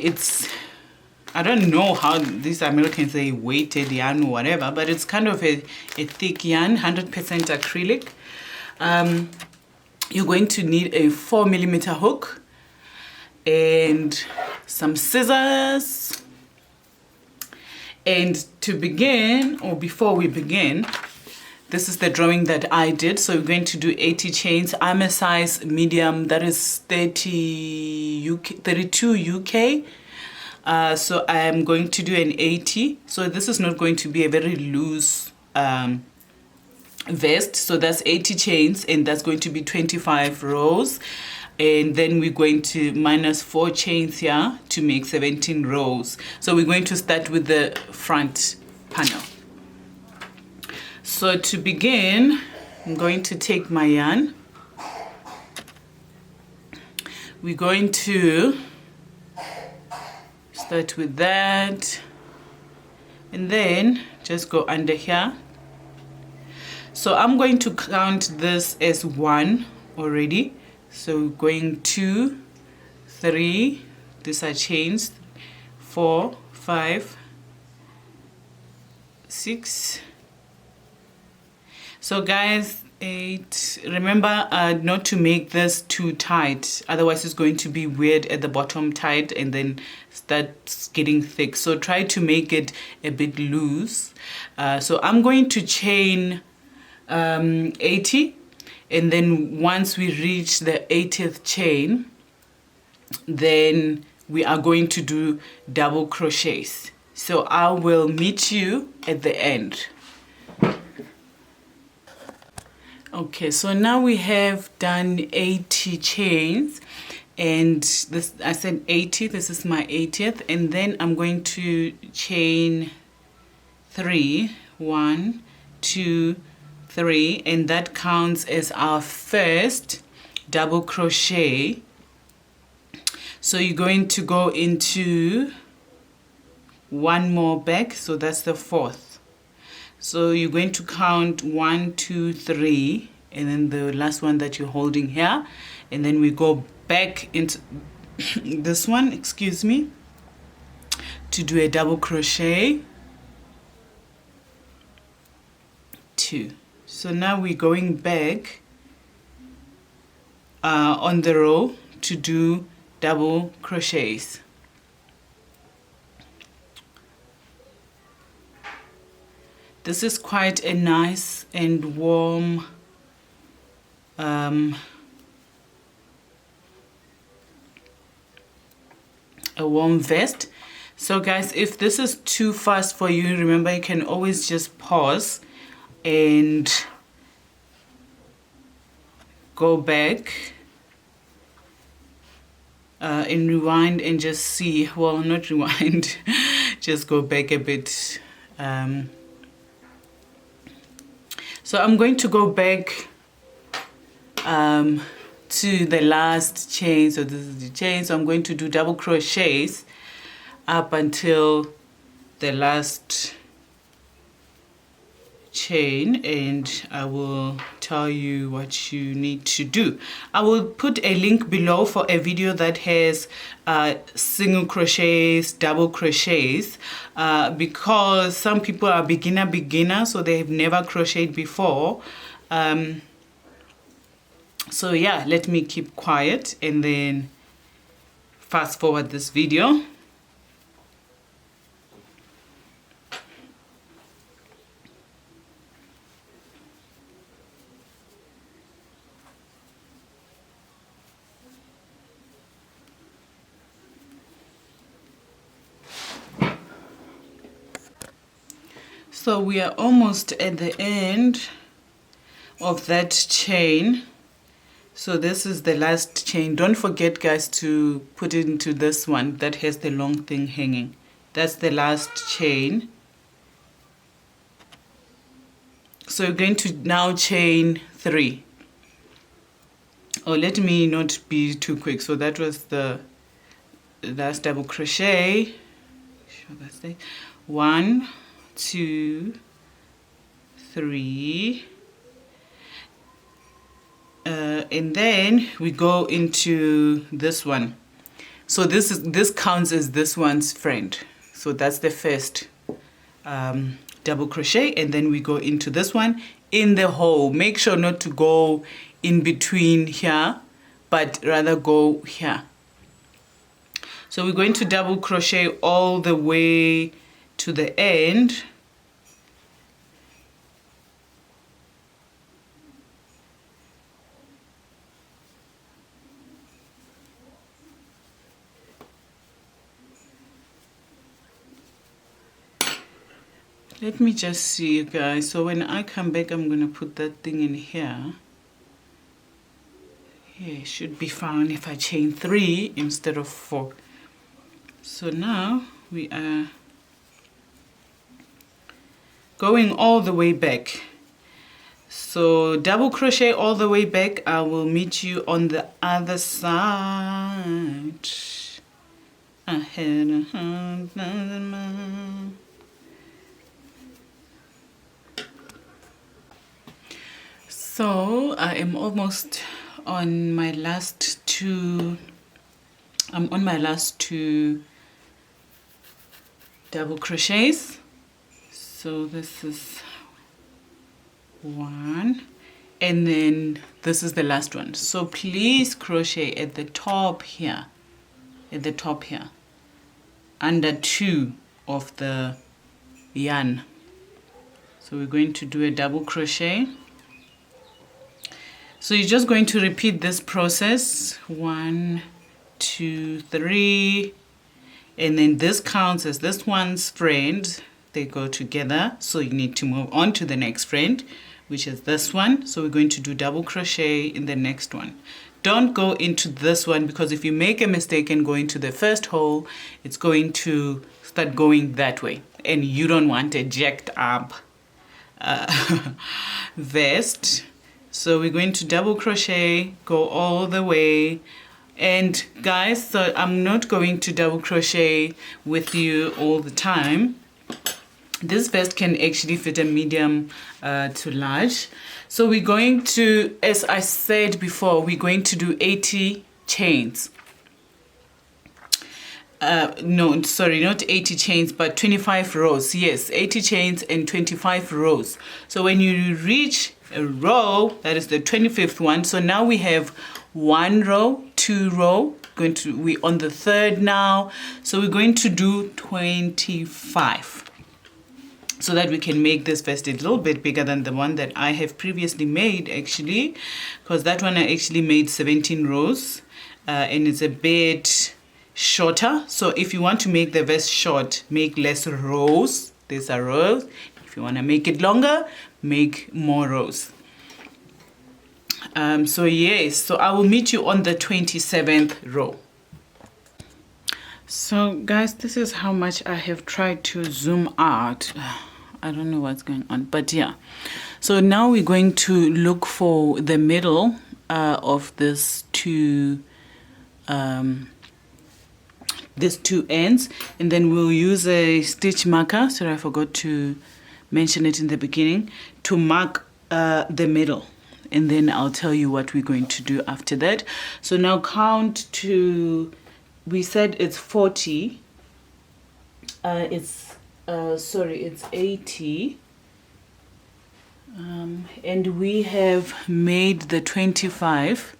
it's, I don't know how these Americans say weighted yarn or whatever, but it's kind of a thick yarn, 100% acrylic. You're going to need a 4mm hook and some scissors. And to begin, or before we begin, this is the drawing that I did. So we're going to do 80 chains. I'm a size medium, that is 32 UK. So I'm going to do an 80. So this is not going to be a very loose vest. So that's 80 chains, and that's going to be 25 rows. And then we're going to minus 4 chains here to make 17 rows. So we're going to start with the front panel. So to begin, I'm going to take my yarn. We're going to start with that, and then just go under here. So I'm going to count this as 1 already. So going 2, 3, these are chains, 4, 5, 6. So guys, 8. Remember not to make this too tight, otherwise it's going to be weird at the bottom, tight, and then starts getting thick. So try to make it a bit loose. So I'm going to chain 80. And then once we reach the 80th chain, then we are going to do double crochets. So I will meet you at the end. Okay, so now we have done 80 chains, and this, I said 80, this is my 80th, and then I'm going to chain 3, 1, 2, 3, and that counts as our first double crochet. So you're going to go into one more back, so that's the 4th. So you're going to count 1, 2, 3, and then the last one that you're holding here, and then we go back into this one, excuse me, to do a double crochet, 2. So now we're going back on the row to do double crochets. This is quite a nice and warm a warm vest. So guys, if this is too fast for you, remember you can always just pause and go back and rewind and just see, well, not rewind, just go back a bit. So I'm going to go back to the last chain. So this is the chain, so I'm going to do double crochets up until the last chain, and I will tell you what you need to do. I will put a link below for a video that has single crochets, double crochets, because some people are beginner, so they have never crocheted before. So yeah, let me keep quiet and then fast forward this video. So we are almost at the end of that chain. So this is the last chain. Don't forget, guys, to put it into this one that has the long thing hanging. That's the last chain. So you're going to now chain 3. Oh, let me not be too quick. So that was the last double crochet. Sure, that's it. 1, 2, 3, and then we go into this one. So this counts as this one's friend. So that's the first double crochet, and then we go into this one in the hole. Make sure not to go in between here, but rather go here. So we're going to double crochet all the way to the end. Let me just see, guys. So when I come back, I'm going to put that thing in here. Yeah, it should be fine if I chain 3 instead of 4. So now we are going all the way back. So double crochet all the way back. I will meet you on the other side. So I am almost on my last 2. I'm on my last 2 double crochets. So this is 1, and then this is the last one. So please crochet at the top here, under 2 of the yarn. So we're going to do a double crochet. So you're just going to repeat this process, 1, 2, 3, and then this counts as this one's friend. They go together, so you need to move on to the next friend, which is this one. So we're going to do double crochet in the next one. Don't go into this one, because if you make a mistake and go into the first hole, it's going to start going that way, and you don't want a jacked up vest. So we're going to double crochet, go all the way. And guys, so I'm not going to double crochet with you all the time. This vest can actually fit a medium to large. So we're going to, as I said before, we're going to do 80 chains. No, sorry, not 80 chains, but 25 rows. Yes, 80 chains and 25 rows. So when you reach a row, that is the 25th one. So now we have 1 row, 2 row. We're on the 3rd now. So we're going to do 25. So that we can make this vest a little bit bigger than the one that I have previously made, actually, because that one I actually made 17 rows, and it's a bit shorter. So if you want to make the vest short, make less rows. These are rows. If you want to make it longer, make more rows. So yes, so I will meet you on the 27th row. So guys, this is how much I have tried to zoom out. I don't know what's going on, but yeah. So now we're going to look for the middle of these two ends, and then we'll use a stitch marker. Sorry, I forgot to mention it in the beginning, to mark the middle, and then I'll tell you what we're going to do after that. So now count to, we said it's 40, it's 80, and we have made the 25,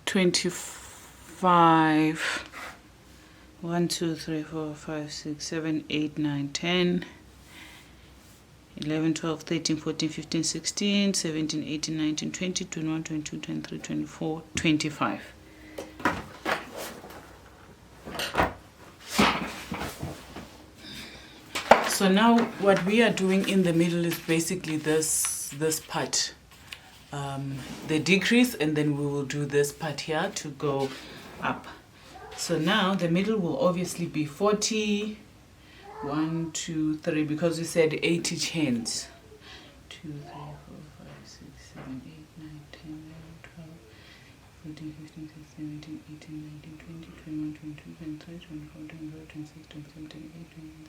25, 1, 2, 3, 4, 5, 6, 7, 8, 9, 10, 11, 12, 13, 14, 15, 16, 17, 18, 19, 20, 21, 22, 23, 24, 25. So now what we are doing in the middle is basically this part, the decrease, and then we will do this part here to go up. So now the middle will obviously be 40, 1, 2, 3, because we said 80 chains. 2, 3, 4, 5, 6, 7, 8, 9, 10, 11, 12, 14, 15, 16, 17, 18, 19, 20, 21, 22, 23, 24, 25, 26, 27, 28, 29,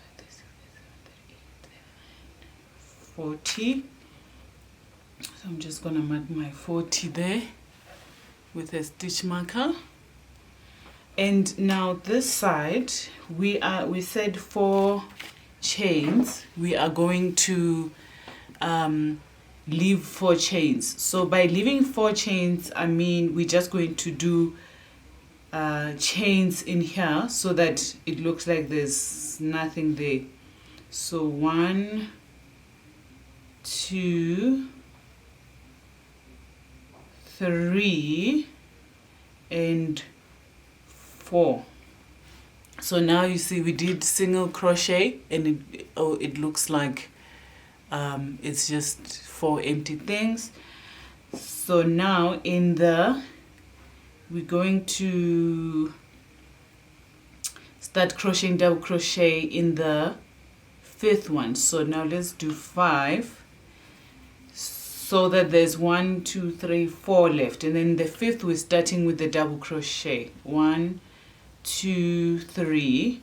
30, 31, 32, 33, 34, 35, 36, 37, 38, 39, 40. 40. So I'm just gonna mark my 40 there with a stitch marker. And now this side, we said 4 chains. We are going to leave 4 chains. So by leaving 4 chains, I mean we're just going to do chains in here so that it looks like there's nothing there. So 1, 2, 3 and 4. So now you see we did single crochet, and it looks like it's just 4 empty things. So now we're going to start crocheting double crochet in the 5th one. So now let's do 5, so that there's 1, 2, 3, 4 left, and then the 5th we're starting with the double crochet. 1, 2, 3,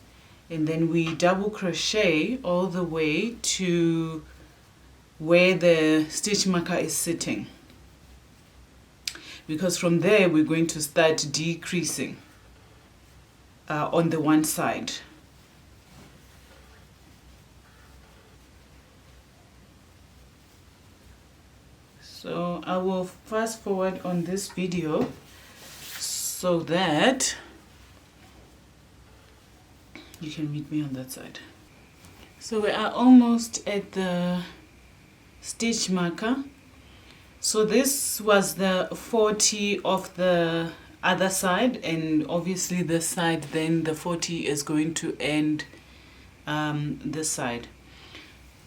and then we double crochet all the way to where the stitch marker is sitting, because from there we're going to start decreasing on the one side. So I will fast forward on this video so that you can meet me on that side. So we are almost at the stitch marker. So this was the 40 of the other side, and obviously this side, then the 40 is going to end this side.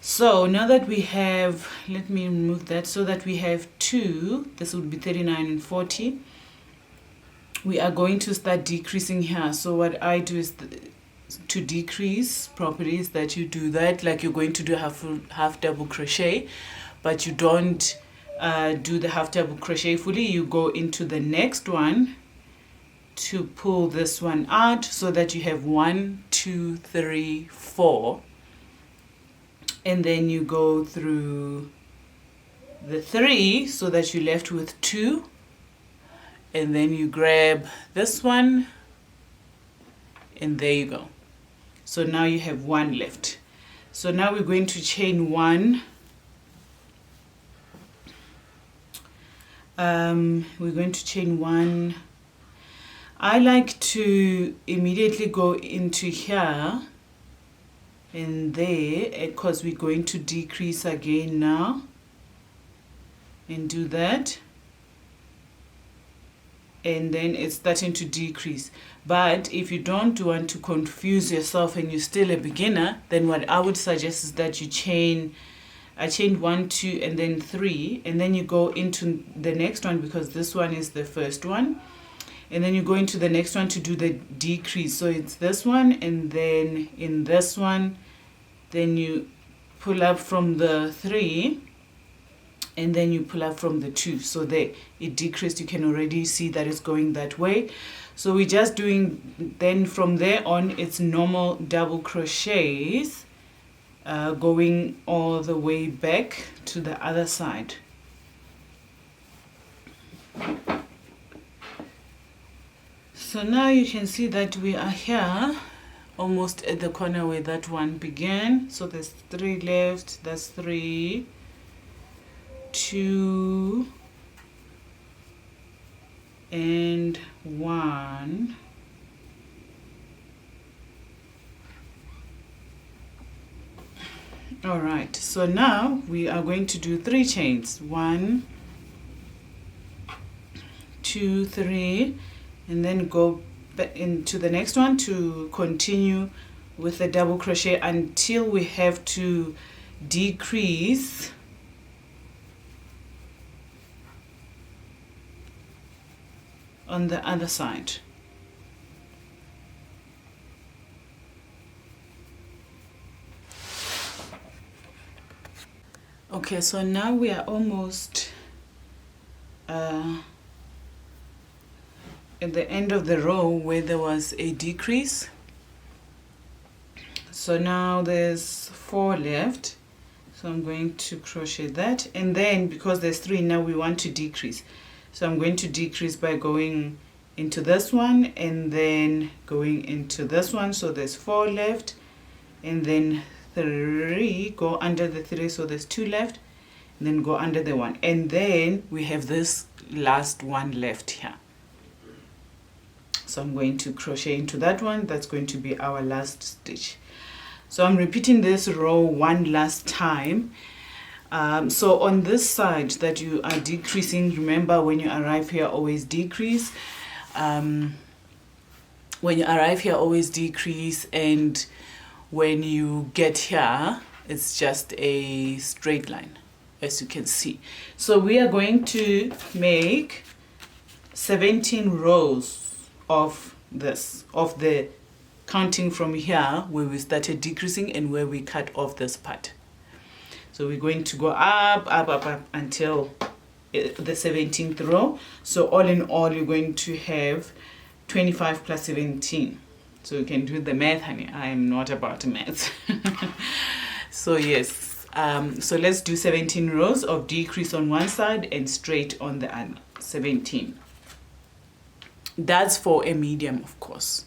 So now that we have, let me remove that, so that we have 2, this would be 39 and 40. We are going to start decreasing here. So what I do is to decrease properly is that you do that like you're going to do half double crochet, but you don't do the half double crochet fully. You go into the next one to pull this one out so that you have 1, 2, 3, 4. And then you go through the 3 so that you're left with 2. And then you grab this one, and there you go. So now you have 1 left. So now we're going to chain 1. We're going to chain 1. I like to immediately go into here and there, because we're going to decrease again now, and do that, and then it's starting to decrease. But if you don't want to confuse yourself and you're still a beginner, then what I would suggest is that you I chained 1, 2 and then 3, and then you go into the next one, because this one is the first one, and then you go into the next one to do the decrease. So it's this one, and then in this one, then you pull up from the 3, and then you pull up from the 2. So there it decreased. You can already see that it's going that way. So we're just doing, then from there on it's normal double crochets going all the way back to the other side. So now you can see that we are here almost at the corner where that one began. So there's 3 left. That's 3, 2 and 1. All right, so now we are going to do 3 chains. 1, 2, 3, and then go into the next one to continue with the double crochet until we have to decrease on the other side. Okay, so now we are almost at the end of the row where there was a decrease. So now there's 4 left. So So I'm going to crochet that, and then because there's 3 now, we want to decrease. So I'm going to decrease by going into this one and then going into this one. So there's 4 left, and then 3, go under the 3, so there's 2 left, and then go under the 1, and then we have this last one left here. So I'm going to crochet into that one. That's going to be our last stitch. So I'm repeating this row one last time. So on this side that you are decreasing, remember when you arrive here, always decrease. When you arrive here, always decrease, and when you get here, it's just a straight line, as you can see. So we are going to make 17 rows of this, of the counting from here where we started decreasing and where we cut off this part. So we're going to go up, up, up, up until the 17th row. So all in all, you're going to have 25 plus 17. So you can do the math, honey. I am not about math. So yes, so let's do 17 rows of decrease on one side and straight on the other. 17. That's for a medium, of course.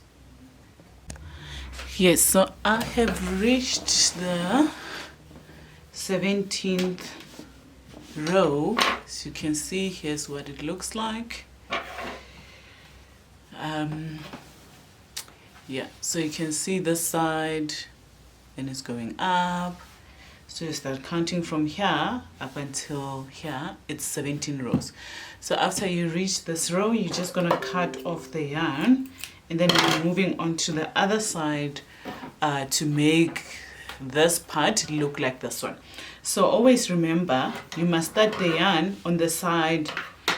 Yes, so I have reached the 17th row. As you can see, here's what it looks like. Yeah, so you can see this side, and it's going up. So you start counting from here up until here. It's 17 rows. So after you reach this row, you're just gonna cut off the yarn, and then we're moving on to the other side to make this part look like this one. So always remember, you must start the yarn on the side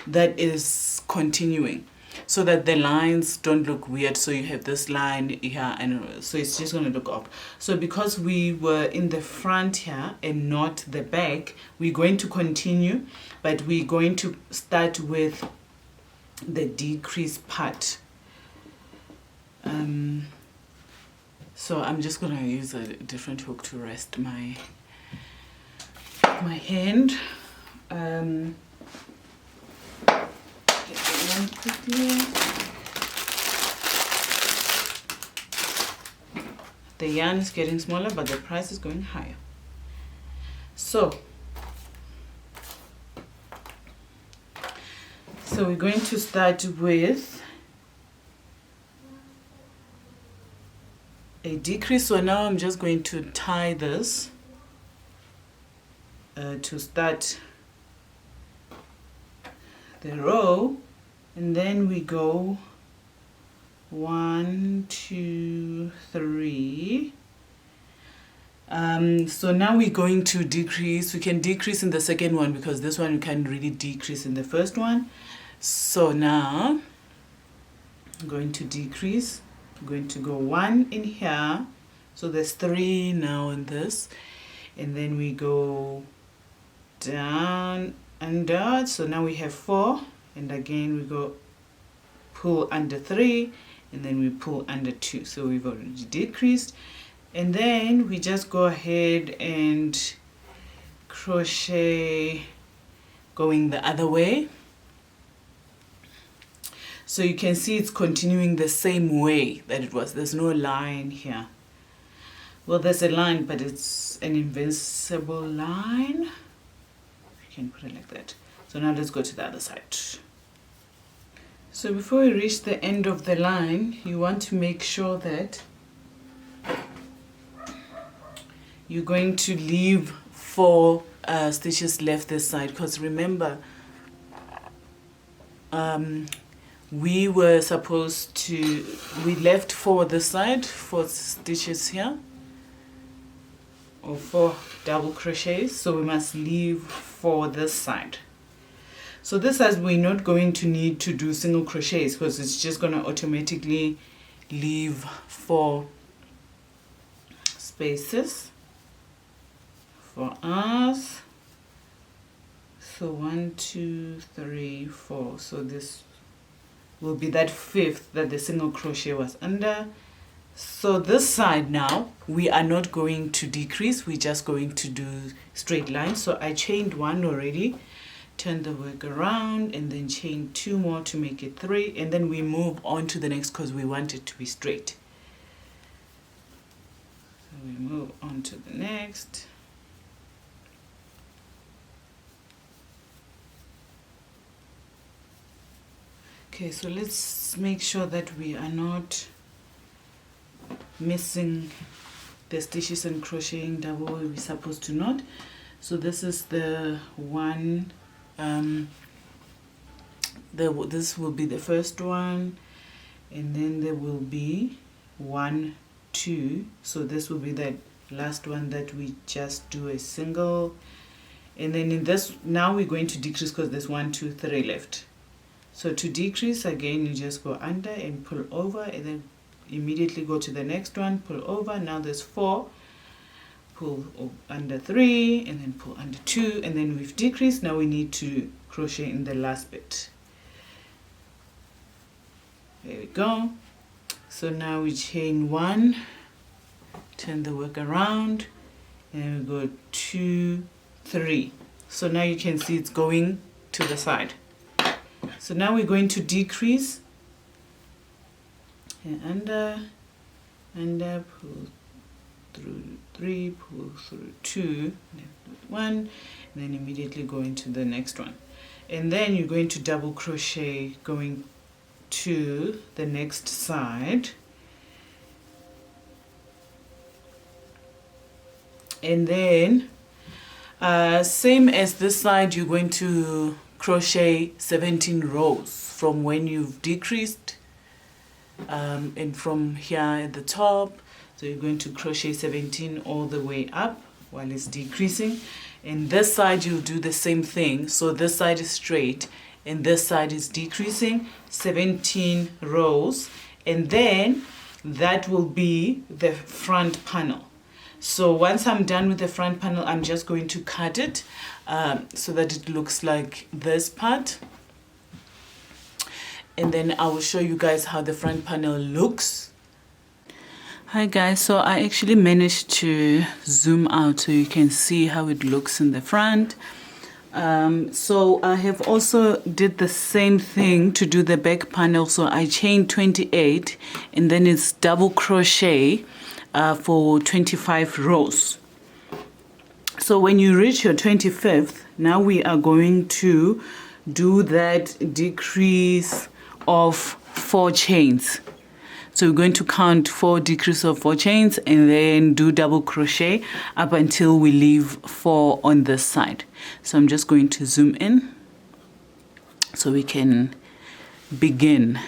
that is continuing, so that the lines don't look weird. So you have this line here, and so it's just going to look up. So because we were in the front here and not the back, we're going to continue, but we're going to start with the decrease part. So I'm just going to use a different hook to rest my hand. Get the yarn quickly. The yarn is getting smaller, but the price is going higher. So we're going to start with a decrease. So now I'm just going to tie this to start the row, and then we go 1, 2, 3. So now we're going to decrease. We can decrease in the second one because this one we can really decrease in the first one. So now I'm going to decrease. I'm going to go 1 in here. So there's 3 now in this, and then we go down under. So now we have 4, and again we go pull under 3, and then we pull under 2. So we've already decreased, and then we just go ahead and crochet going the other way. So you can see it's continuing the same way that it was. There's no line here. Well, there's a line, but it's an invincible line. You can put it like that. So now let's go to the other side. So before we reach the end of the line, you want to make sure that you're going to leave 4 stitches left this side, because remember, we were supposed to, we left 4 this side, 4 stitches here, or 4 double crochets, so we must leave 4 this side. So this side we're not going to need to do single crochets, because it's just going to automatically leave 4 spaces for us. So 1, 2, 3, 4. So this will be that 5th that the single crochet was under. So this side now, we are not going to decrease, we're just going to do straight lines. So I chained 1 already, turn the work around, and then chain 2 more to make it 3, and then we move on to the next because we want it to be straight. So we move on to the next. Okay, so let's make sure that we are not missing the stitches and crocheting double where we're supposed to not. So this is the one, this will be the first one, and then there will be 1, 2. So this will be that last one that we just do a single, and then in this now we're going to decrease because there's 1, 2, 3 left. So to decrease again, you just go under and pull over, and then immediately go to the next one, pull over. Now there's 4, pull under 3, and then pull under 2, and then we've decreased. Now we need to crochet in the last bit. There we go. So now we chain 1, turn the work around, and we go 2, 3. So now you can see it's going to the side. So now we're going to decrease, and under, pull through 3, pull through 2, 1, and then immediately go into the next one. And then you're going to double crochet going to the next side. And then same as this side, you're going to crochet 17 rows from when you've decreased, and from here at the top. So you're going to crochet 17 all the way up while it's decreasing. And this side you'll do the same thing. So this side is straight and this side is decreasing, 17 rows, and then that will be the front panel. So once I'm done with the front panel, I'm just going to cut it so that it looks like this part. And then I will show you guys how the front panel looks. Hi guys, so I actually managed to zoom out so you can see how it looks in the front. So I have also did the same thing to do the back panel. So I chained 28 and then it's double crochet for 25 rows. So when you reach your 25th, now we are going to do that decrease of 4 chains. So we're going to count 4 decrease of 4 chains and then do double crochet up until we leave 4 on this side. So I'm just going to zoom in so we can begin.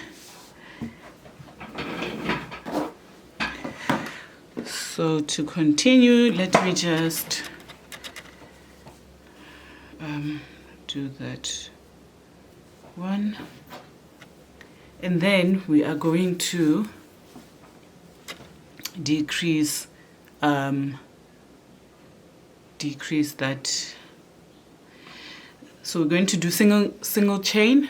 So to continue, let me just do that one, and then we are going to decrease that. So we're going to do single chain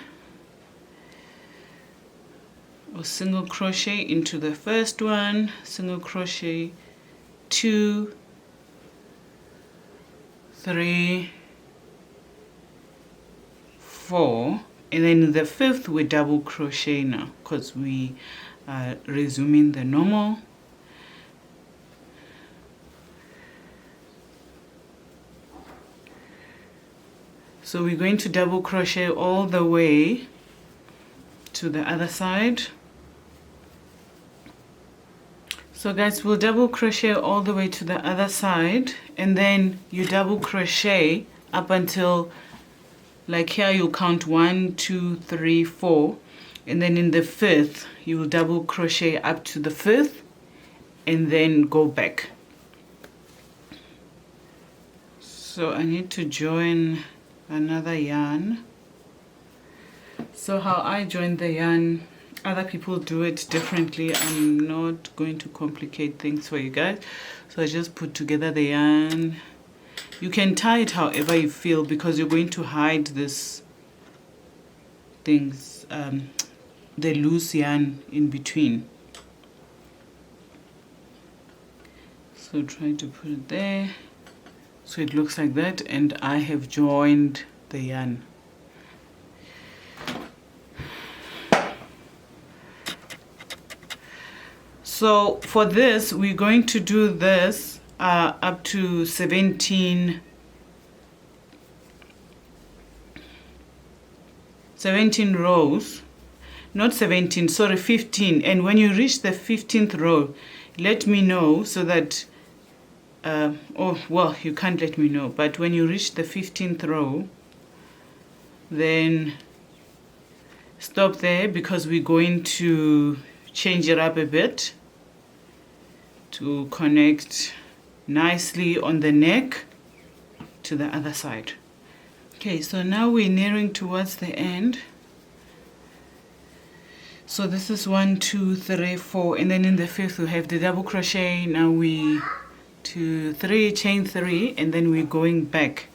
or single crochet into the first one, single crochet 2, 3, 4, and then in the 5th we double crochet now because we are resuming the normal. So we're going to double crochet all the way to the other side. So guys, we'll double crochet all the way to the other side, and then you double crochet up until, like here you'll count 1, 2, 3, 4, and then in the 5th you will double crochet up to the 5th and then go back. So I need to join another yarn. So how I join the yarn, other people do it differently. I'm not going to complicate things for you guys. So I just put together the yarn. You can tie it however you feel because you're going to hide this things, the loose yarn in between. So try to put it there so it looks like that, and I have joined the yarn. So for this, we're going to do this up to 17 rows, not 17, sorry, 15. And when you reach the 15th row, let me know so that oh well, you can't let me know, but when you reach the 15th row, then stop there, because we're going to change it up a bit to connect nicely on the neck to the other side. Okay, so now we're nearing towards the end. So this is 1, 2, 3, 4, and then in the 5th we have the double crochet. Now we 2, 3, chain 3, and then we're going back.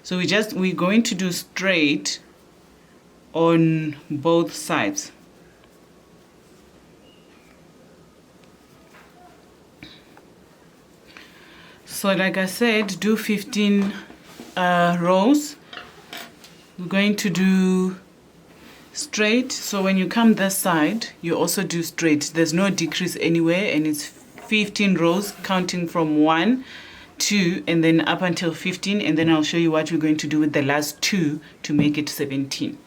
So we're going to do straight on both sides. So like I said, do 15 rows. We're going to do straight. So when you come this side, you also do straight. There's no decrease anywhere, and it's 15 rows counting from 1, 2, and then up until 15, and then I'll show you what we're going to do with the last 2 to make it 17.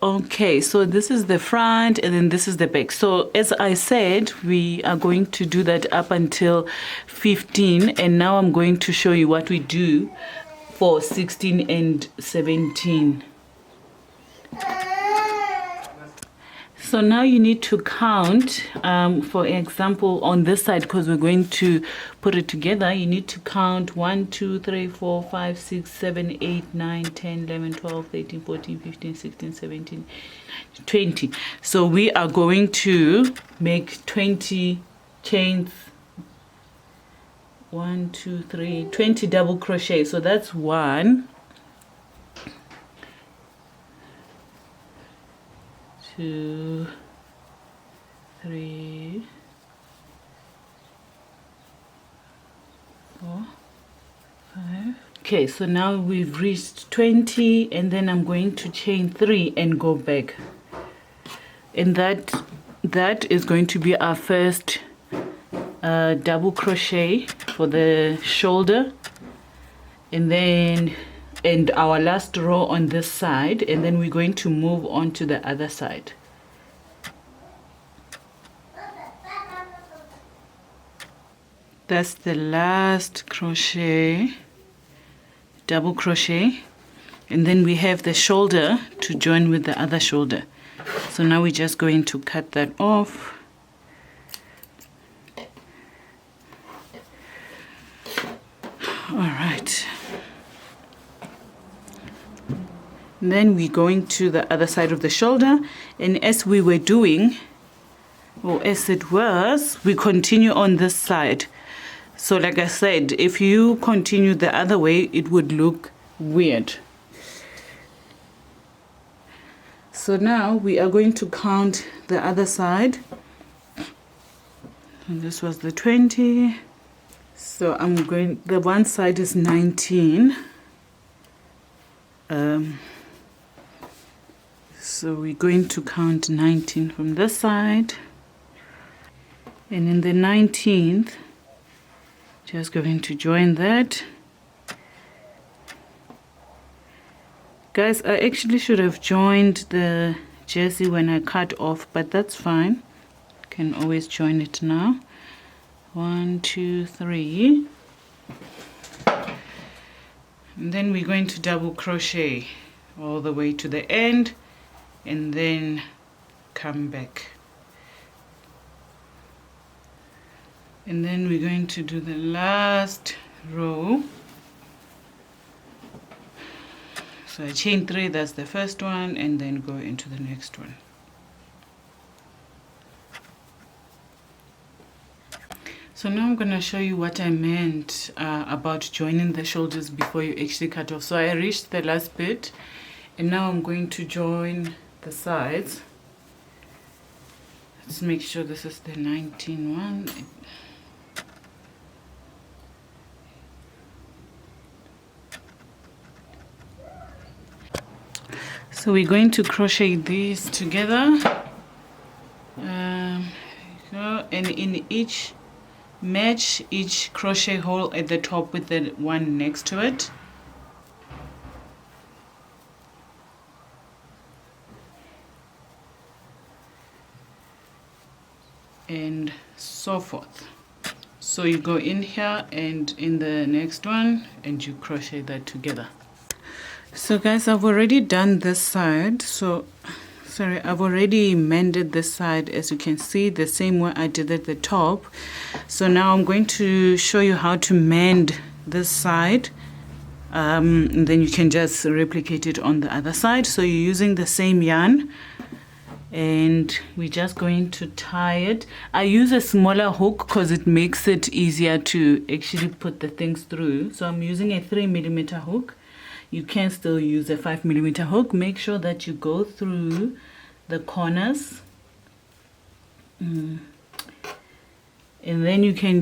Okay, so this is the front and then this is the back. So as I said, we are going to do that up until 15, and now I'm going to show you what we do for 16 and 17. So now you need to count, for example, on this side, because we're going to put it together, you need to count 1, 2, 3, 4, 5, 6, 7, 8, 9, 10, 11, 12, 13, 14, 15, 16, 17, 20. So we are going to make 20 chains. 1, 2, 3, 20 double crochet. So that's 1, 2, 3, 4, 5. Okay, so now we've reached 20, and then I'm going to chain 3 and go back. And that is going to be our first double crochet for the shoulder, and our last row on this side, and then we're going to move on to the other side. That's the last crochet, double crochet, and then we have the shoulder to join with the other shoulder. So now we're just going to cut that off. All right. Then we're going to the other side of the shoulder, and as we were doing, or as it was, we continue on this side. So like I said, if you continue the other way, it would look weird. So now we are going to count the other side. And this was the 20. So the one side is 19. So we're going to count 19 from this side. And in the 19th, just going to join that. Guys, I actually should have joined the jersey when I cut off, but that's fine. Can always join it now. 1, 2, 3. And then we're going to double crochet all the way to the end, and then come back. And then we're going to do the last row. So I chain 3, that's the first one, and then go into the next one. So now I'm going to show you what I meant about joining the shoulders before you actually cut off. So I reached the last bit, and now I'm going to join the sides. Let's make sure this is the 19 one. So we're going to crochet these together, and in each match each crochet hole at the top with the one next to it. And so forth. So you go in here and in the next one and you crochet that together. So guys, I've already done this side. So sorry, I've already mended this side, as you can see, the same way I did at the top. So now I'm going to show you how to mend this side, and then you can just replicate it on the other side. So you're using the same yarn, and we're just going to tie it. I use a smaller hook because it makes it easier to actually put the things through. So I'm using a 3mm hook. You can still use a 5mm hook. Make sure that you go through the corners. And then you can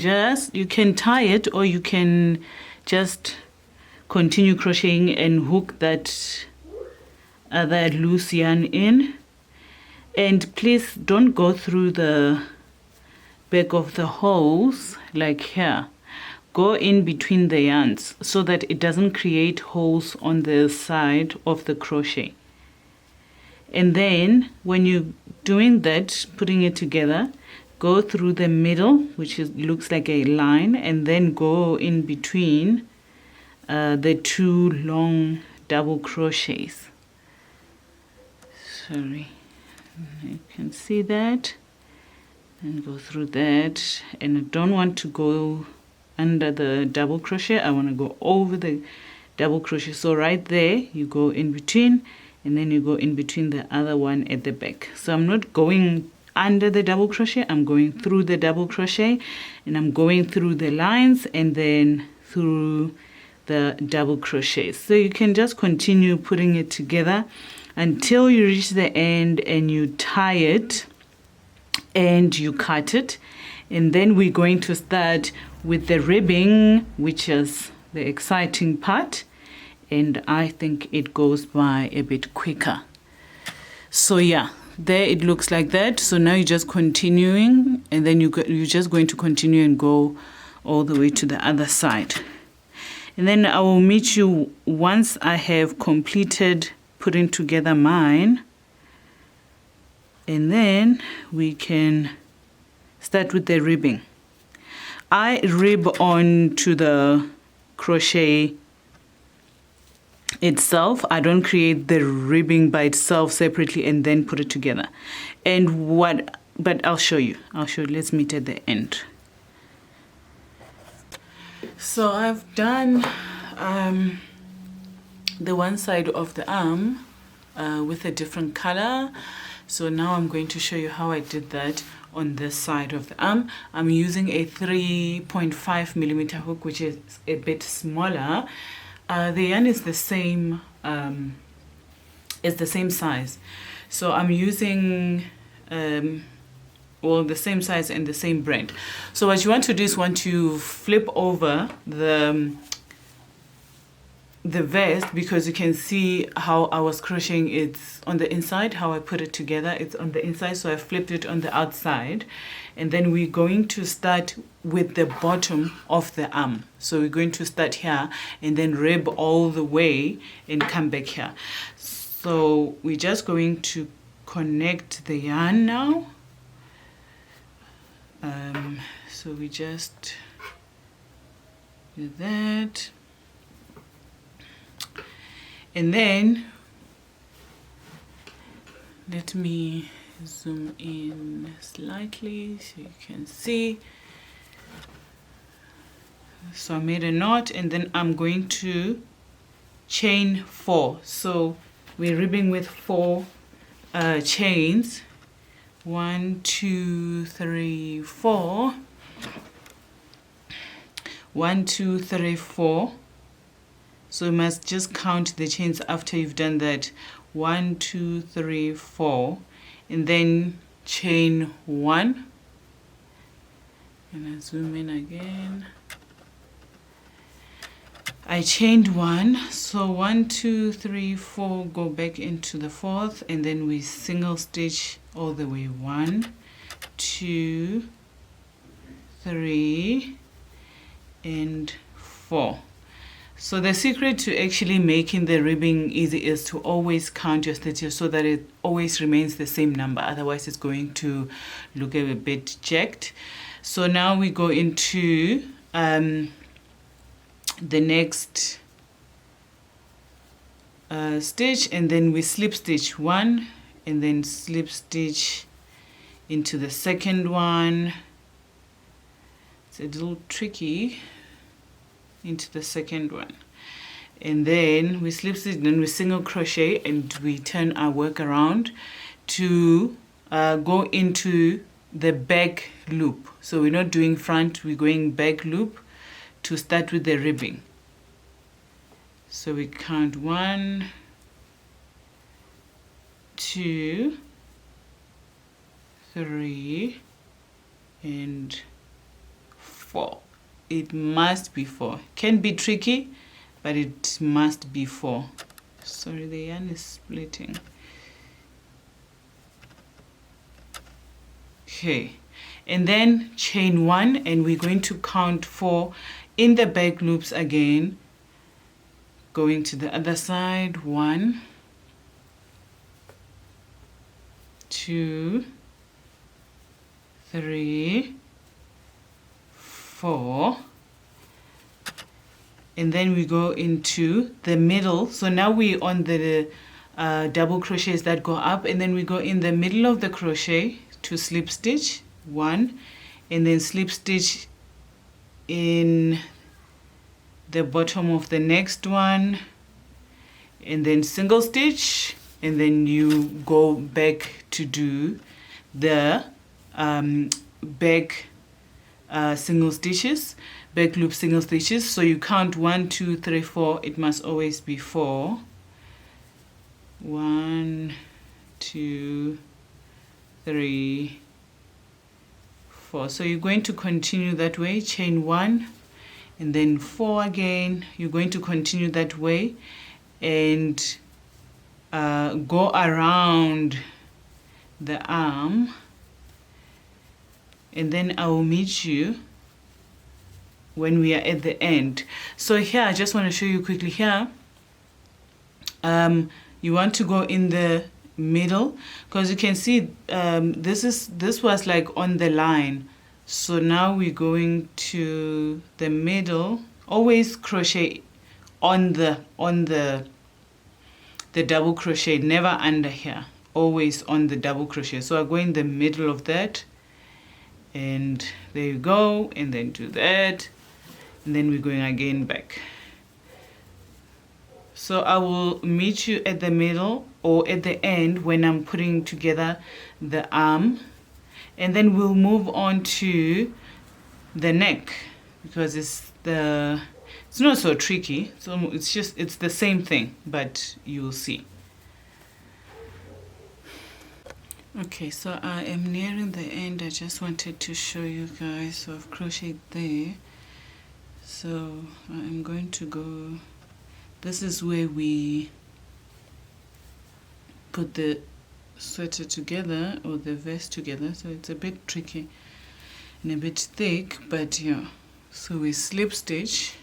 tie it, or you can just continue crocheting and hook that other loose yarn in. And please don't go through the back of the holes like here. Go in between the yarns so that it doesn't create holes on the side of the crochet. And then when you're doing that, putting it together, go through the middle, which looks like a line, and then go in between the two long double crochets. Sorry, you can see that, and go through that. And I don't want to go under the double crochet, I want to go over the double crochet. So right there you go in between, and then you go in between the other one at the back. So I'm not going under the double crochet, I'm going through the double crochet, and I'm going through the lines and then through the double crochets. So you can just continue putting it together until you reach the end and you tie it and you cut it. And then we're going to start with the ribbing, which is the exciting part, and I think it goes by a bit quicker. So yeah, there it looks like that. So now you're just continuing, and then you're just going to continue and go all the way to the other side. And then I will meet you once I have completed putting together mine, and then we can start with the ribbing. I rib on to the crochet itself. I don't create the ribbing by itself separately and then put it together. But I'll show you. Let's meet at the end. So I've done the one side of the arm with a different color. So now I'm going to show you how I did that on this side of the arm. I'm using a 3.5mm hook, which is a bit smaller. The yarn is the same, size. So I'm using the same size and the same brand. So what you want to do is want to flip over the vest, because you can see how I was crocheting it on the inside, how I put it together, it's on the inside, so I flipped it on the outside. And then we're going to start with the bottom of the arm. So we're going to start here and then rib all the way and come back here. So we're just going to connect the yarn now. So we just do that. And then let me zoom in slightly so you can see. So I made a knot, and then I'm going to chain 4. So we're ribbing with 4 chains. 1, 2, 3, 4. 1, 2, 3, 4. So you must just count the chains after you've done that. 1, 2, 3, 4, and then chain 1. And I zoom in again. I chained 1, so 1 2 3 4, go back into the 4th, and then we single stitch all the way. 1 2 3 and 4. So the secret to actually making the ribbing easy is to always count your stitches so that it always remains the same number. Otherwise it's going to look a bit jacked. So now we go into the next stitch, and then we slip stitch 1 and then slip stitch into the second one. It's a little tricky. Into the second one, and then we slip stitch, then we single crochet, and we turn our work around to go into the back loop. So we're not doing front, we're going back loop to start with the ribbing. So we count 1 2 3 and 4. It must be 4. Can be tricky, but it must be 4. Sorry, the yarn is splitting. Okay, and then chain 1, and we're going to count 4 in the back loops again, going to the other side. 1 2 3 4, and then we go into the middle. So now we're on the double crochets that go up, and then we go in the middle of the crochet to slip stitch 1, and then slip stitch in the bottom of the next one, and then single stitch, and then you go back to do the back single stitches, back loop single stitches. So you count 1 2 3 4. It must always be 4. 1 2 3 4. So you're going to continue that way, chain 1 and then 4 again. You're going to continue that way and go around the arm, and then I will meet you when we are at the end. So here I just want to show you quickly here. You want to go in the middle, because you can see this was like on the line. So now we're going to the middle. Always crochet on the double crochet, never under here. Always on the double crochet. So I go in the middle of that, and there you go, and then do that, and then we're going again back. So I will meet you at the middle or at the end when I'm putting together the arm, and then we'll move on to the neck, because it's not so tricky. So it's the same thing, but you'll see. Okay, so I am nearing the end. I just wanted to show you guys. So I've crocheted there. So I'm going to go, this is where we put the sweater together or the vest together. So it's a bit tricky and a bit thick, but yeah. So we slip stitch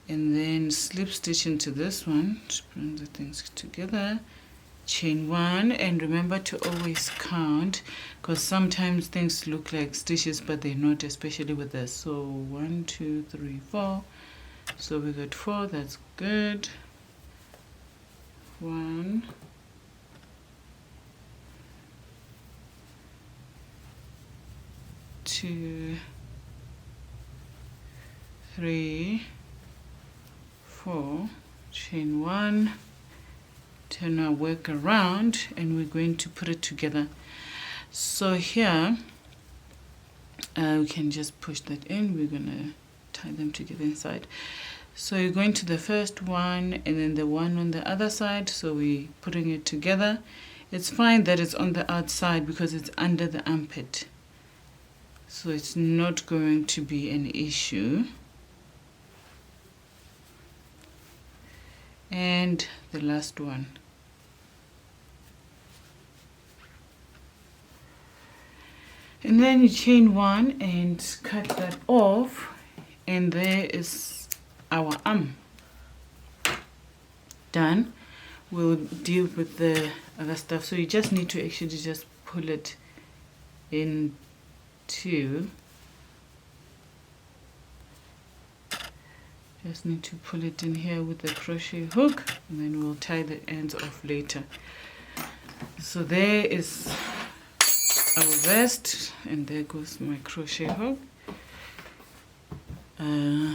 and then slip stitch into this one to bring the things together. Chain 1, and remember to always count, because sometimes things look like stitches but they're not, especially with this. So 1 2 3 4. So we got 4. That's good. 1 2 3 4. Chain 1. Turn our work around, and we're going to put it together. So here we can just push that in. We're gonna tie them together inside. So you're going to the first one and then the one on the other side. So we're putting it together. It's fine that it's on the outside because it's under the armpit, so it's not going to be an issue. and the last one. And then you chain 1 and cut that off, and there is our arm done. We'll deal with the other stuff. So you just need to actually just pull it into, just need to pull it in here with the crochet hook, and then we'll tie the ends off later. So there is our vest, and there goes my crochet hook.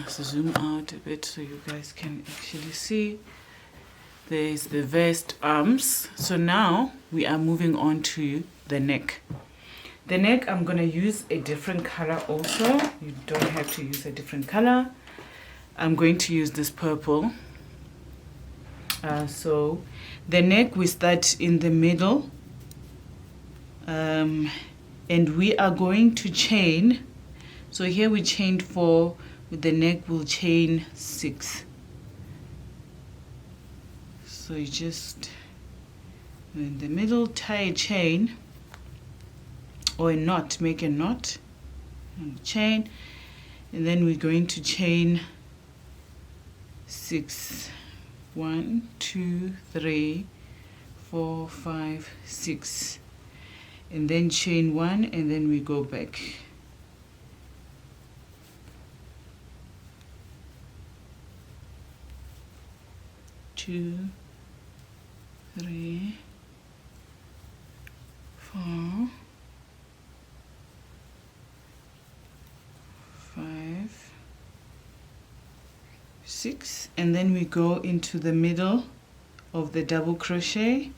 So zoom out a bit so you guys can actually see. There's the vest arms. So now we are moving on to the neck. The neck, I'm going to use a different color also. You don't have to use a different color. I'm going to use this purple. So the neck, we start in the middle. And we are going to chain. So here we chained 4. With the neck, we'll chain 6. So you just, in the middle, tie a chain or a knot, make a knot and chain, and then we're going to chain 6. 1, 2, 3, 4, 5, 6, and then chain 1, and then we go back. Two, 3, 4, 5, 6, and then we go into the middle of the double crochet.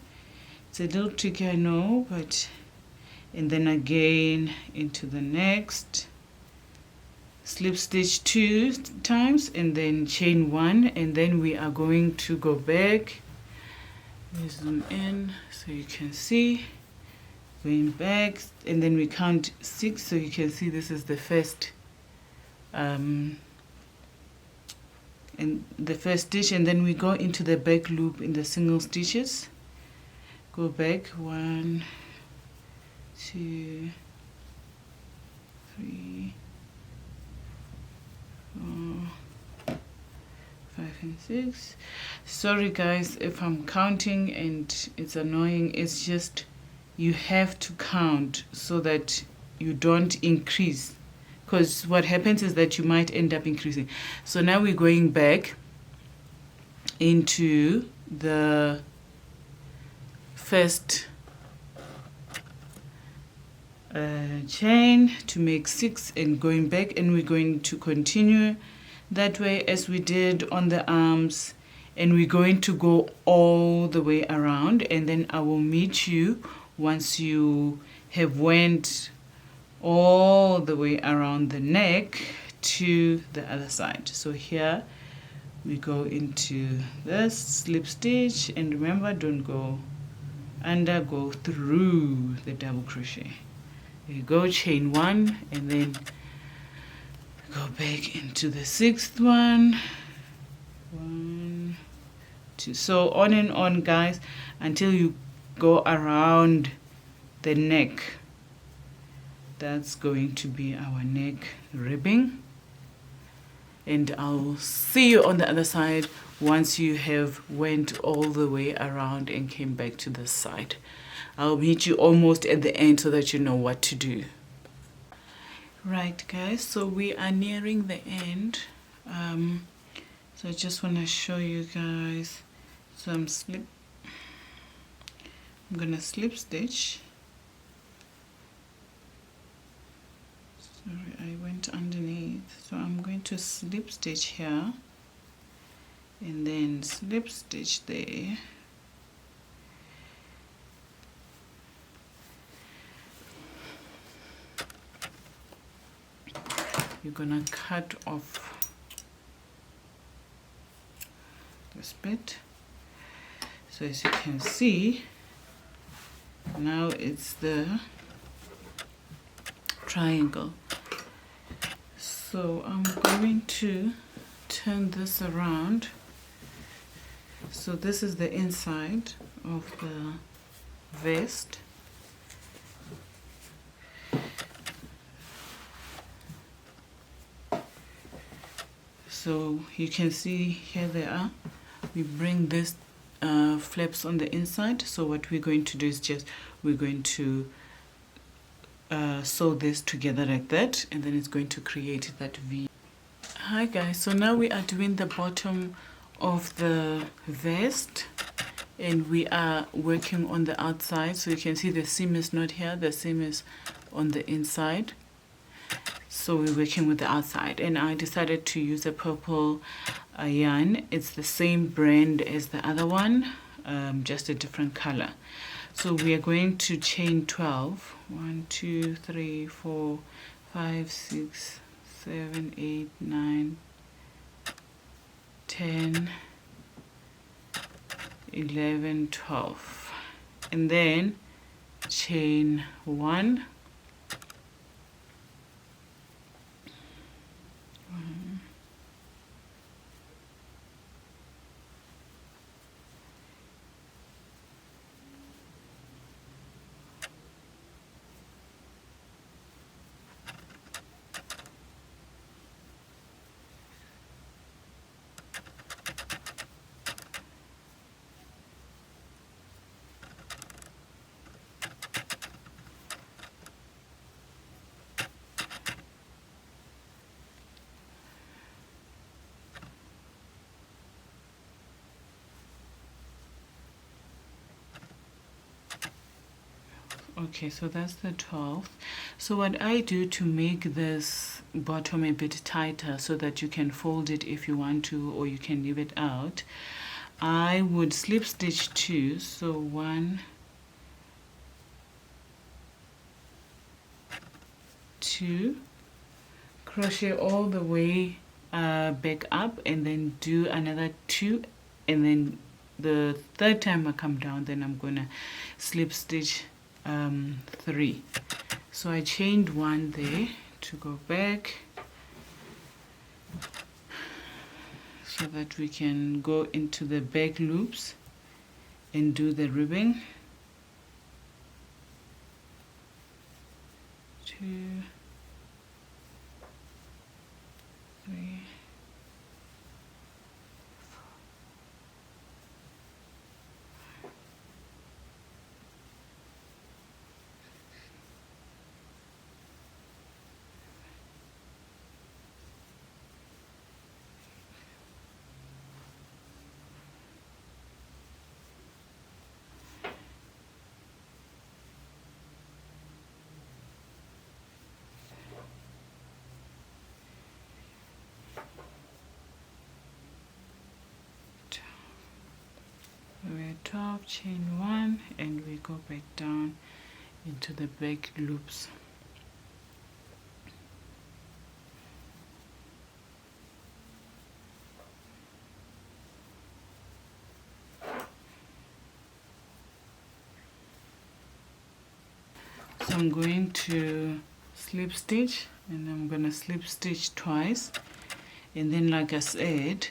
It's a little tricky, I know, but, and then again into the next, slip stitch 2 times, and then chain 1, and then we are going to go back. Zoom in so you can see, going back, and then we count 6 so you can see this is the first and the first stitch, and then we go into the back loop in the single stitches. Go back 1, 2, 3, 4, 5 and 6. Sorry guys if I'm counting and it's annoying. It's just you have to count so that you don't increase, because what happens is that you might end up increasing. So now we're going back into the first chain to make 6 and going back, and we're going to continue that way as we did on the arms, and we're going to go all the way around, and then I will meet you once you have went all the way around the neck to the other side. So here we go into this slip stitch, and remember, don't go under, go through the double crochet. There you go, chain 1, and then go back into the 6th one. 1, 2, so on and on guys until you go around the neck. That's going to be our neck ribbing, and I'll see you on the other side once you have went all the way around and came back to this side. I'll meet you almost at the end so that you know what to do. Right guys, so we are nearing the end. So I just want to show you guys some slip. I'm gonna slip stitch. Sorry, I went underneath. So I'm going to slip stitch here and then slip stitch there. You're gonna cut off this bit. So as you can see, now it's the triangle. So I'm going to turn this around So this is the inside of the vest. So you can see here they are. We bring this flaps on the inside. So what we're going to do is we're going to sew this together like that, and then it's going to create that V. Hi guys, so now we are doing the bottom of the vest, and we are working on the outside. So you can see the seam is not here, the seam is on the inside. So we're working with the outside, and I decided to use a purple yarn. It's the same brand as the other one, just a different color. So we are going to chain 12. 1, 2, 3, 4, 5, 6, 7, 8, 9, 10, 11, 12. And then chain 1. Okay, so that's the 12th. So what I do to make this bottom a bit tighter so that you can fold it if you want to, or you can leave it out, I would slip stitch 2. So 1, 2, crochet all the way back up, and then do another 2, and then the third time I come down, then I'm gonna slip stitch 3. So I chained 1 there to go back so that we can go into the back loops and do the ribbing. 2, 3, we're top, chain 1, and we go back down into the back loops. So I'm going to slip stitch, and I'm going to slip stitch twice, and then like I said,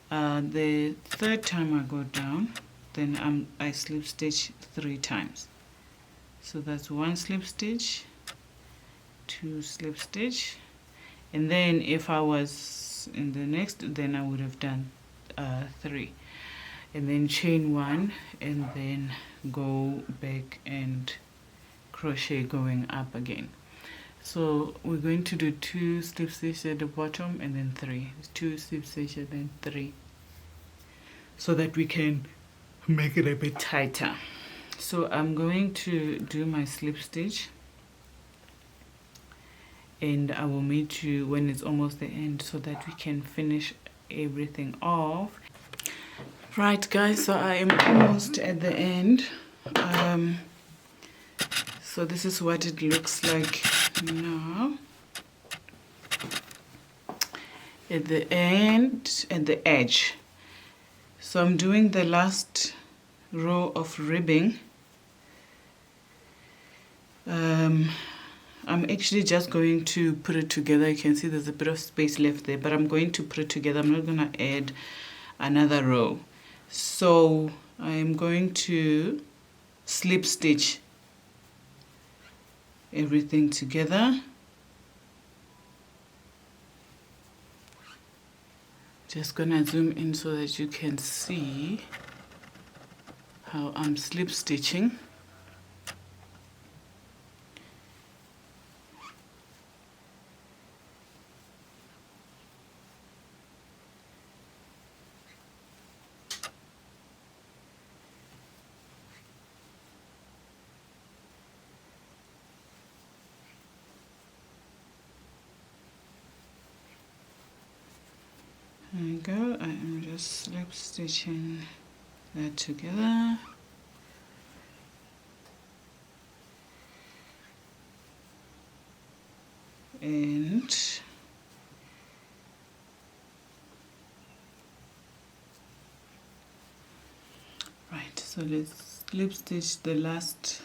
the third time I go down, then I slip stitch 3 times. So that's 1 slip stitch, 2 slip stitch, and then if I was in the next, then I would have done 3, and then chain 1, and then go back and crochet going up again. So we're going to do 2 slip stitch at the bottom, and then 3, 2 slip stitch, and then 3, so that we can make it a bit tighter. So I'm going to do my slip stitch, and I will meet you when it's almost the end so that we can finish everything off. Right guys, so I am almost at the end. So this is what it looks like now. At the end, at the edge. So I'm doing the last row of ribbing. I'm actually just going to put it together. You can see there's a bit of space left there, but I'm going to put it together. I'm not going to add another row. So I am going to slip stitch everything together. Just gonna zoom in so that you can see how I'm slip stitching. There we go. I am just slip stitching that together. And right, so let's slip stitch the last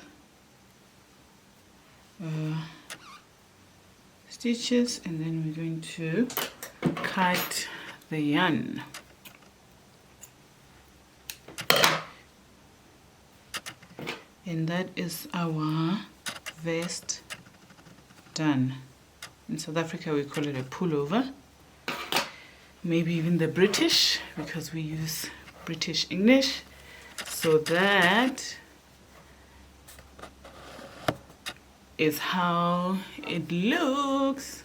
stitches, and then we're going to cut the yarn. And that is our vest done. In South Africa we call it a pullover, maybe even the British, because we use British English. So that is how it looks.